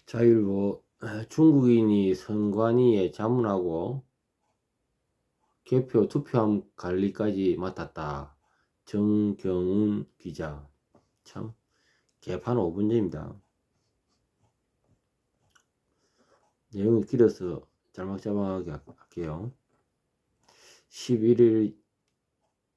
자율보 중국인이 선관위에 자문하고 개표 투표함 관리까지 맡았다. 정경훈 기자. 참 개판 5분 전입니다. 내용이 길어서 잘막자막하게 할게요.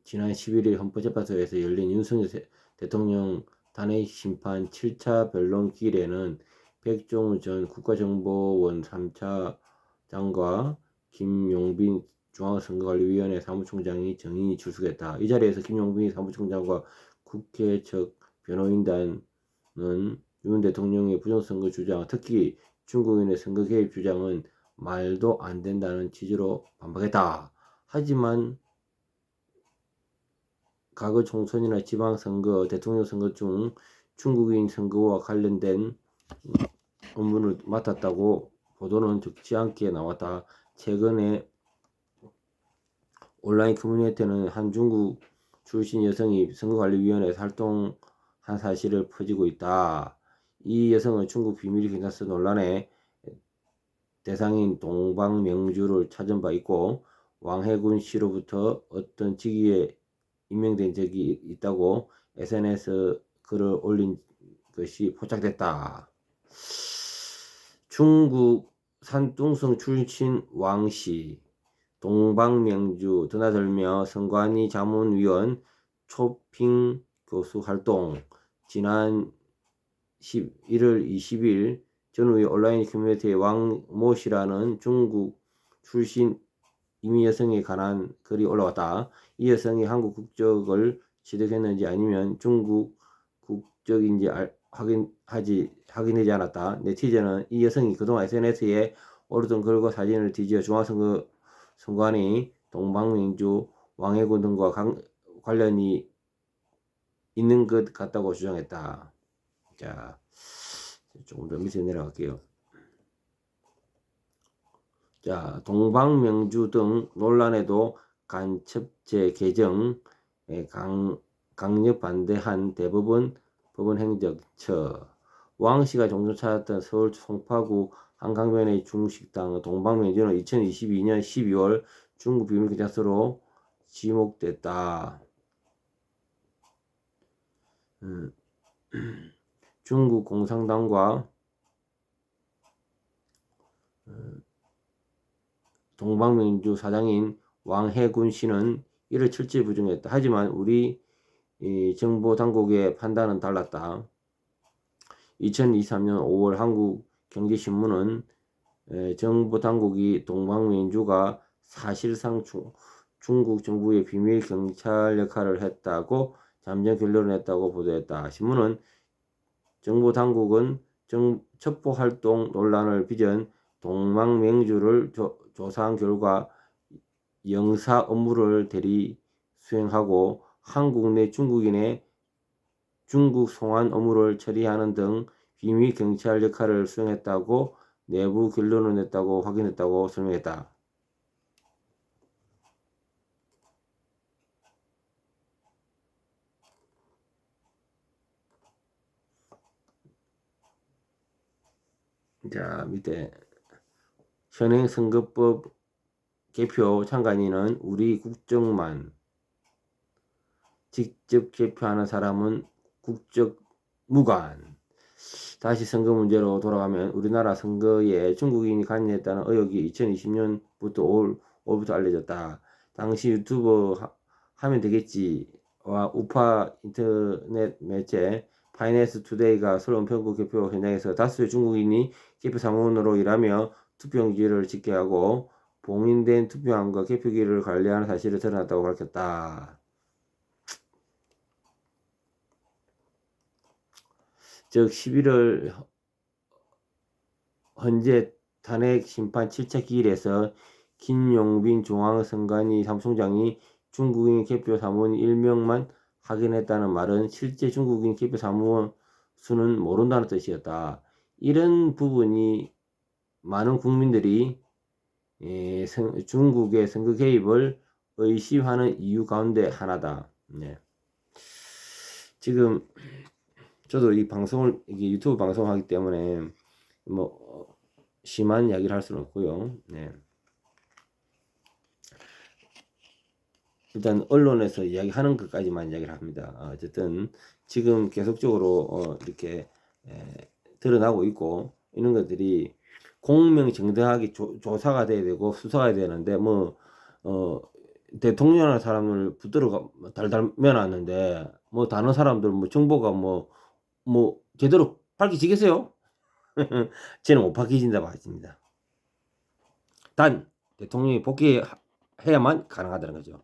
지난 11일 헌법재판소에서 열린 윤석열 대통령 탄핵 심판 7차 변론길에는 백종원 전 국가정보원 3차장과 김용빈 중앙선거관리위원회 사무총장이 정인이 출석했다. 이 자리에서 김용빈 사무총장과 국회 측 변호인단은 윤 대통령의 부정선거 주장, 특히 중국인의 선거 개입 주장은 말도 안 된다는 취지로 반박했다. 하지만 과거 총선이나 지방선거, 대통령 선거 중 중국인 선거와 관련된 업무를 맡았다고 보도는 적지 않게 나왔다. 최근에 온라인 커뮤니티에는 한 중국 출신 여성이 선거관리위원회에서 활동한 사실을 퍼지고 있다. 이 여성은 중국 비밀 경찰서 논란의 대상인 동방명주를 찾은 바 있고 왕해군 씨로부터 어떤 직위에 임명된 적이 있다고 SNS 글을 올린 것이 포착됐다. 중국 산둥성 출신 왕씨, 동방명주 드나들며 선관위 자문위원 초핑 교수 활동. 지난 1월 20일 전후에 온라인 커뮤니티에 왕모씨라는 중국 출신 이미 여성에 관한 글이 올라왔다. 이 여성이 한국 국적을 취득했는지 아니면 중국 국적인지 확인되지 않았다. 네티즌은 이 여성이 그동안 SNS에 오르던 글과 사진을 뒤지어 중앙선관위, 동방민주, 왕해군 등과 관련이 있는 것 같다고 주장했다. 자, 조금 더 밑에 내려갈게요. 자, 동방명주 등 논란에도 간첩죄 개정에 강력 반대한 대법원 법원행정처. 왕씨가 종종 찾았던 서울 송파구 한강변의 중식당 동방명주는 2022년 12월 중국 비밀경찰서로 지목됐다. 중국 공산당과 동방명주 사장인 왕해군 씨는 이를 철저히 부정했다. 하지만 우리 정보당국의 판단은 달랐다. 2023년 5월 한국경제신문은 정보당국이 동방명주가 사실상 중국 정부의 비밀 경찰 역할을 했다고 잠정 결론을 냈다고 보도했다. 신문은 정보당국은 첩보활동 논란을 빚은 동방명주를 조사한 결과 영사 업무를 대리 수행하고 한국 내 중국인의 중국 송환 업무를 처리하는 등 비밀 경찰 역할을 수행했다고 내부 결론을 냈다고 확인했다고 설명했다. 자, 밑에 현행선거법 개표 참관인은 우리 국적만, 직접 개표하는 사람은 국적 무관. 다시 선거 문제로 돌아가면 우리나라 선거에 중국인이 관여했다는 의혹이 2020년부터 5월부터 알려졌다. 당시 유튜버 하면 되겠지와 우파 인터넷 매체 파이낸스 투데이가 서울 은평구 개표 현장에서 다수의 중국인이 개표 사무원으로 일하며 투표용지를 집계 하고 봉인된 투표함과 개표기를 관리하는 사실을 드러났다고 밝혔다. 즉 11월 헌재 탄핵 심판 7차 기일에서 김용빈 중앙선관위 사무총장이 중국인 개표 사무원 1명만 확인했다는 말은 실제 중국인 개표 사무원 수는 모른다는 뜻이었다. 이런 부분이 많은 국민들이 중국의 선거 개입을 의심하는 이유 가운데 하나다. 네. 지금 저도 이 방송을, 이게 유튜브 방송하기 때문에 뭐 심한 이야기를 할 수는 없고요. 네. 일단 언론에서 이야기하는 것까지만 이야기를 합니다. 어쨌든 지금 계속적으로 이렇게 드러나고 있고 이런 것들이 공명정대하게 조사가 돼야 되고 수사가 되는데 뭐 대통령이라는 사람을 붙들어 달달 매놨는데 뭐 다른 사람들 뭐 정보가 뭐 제대로 밝혀지겠어요? 저는 못 밝혀진다고 했습니다. 단 대통령이 복귀해야만 가능하다는 거죠.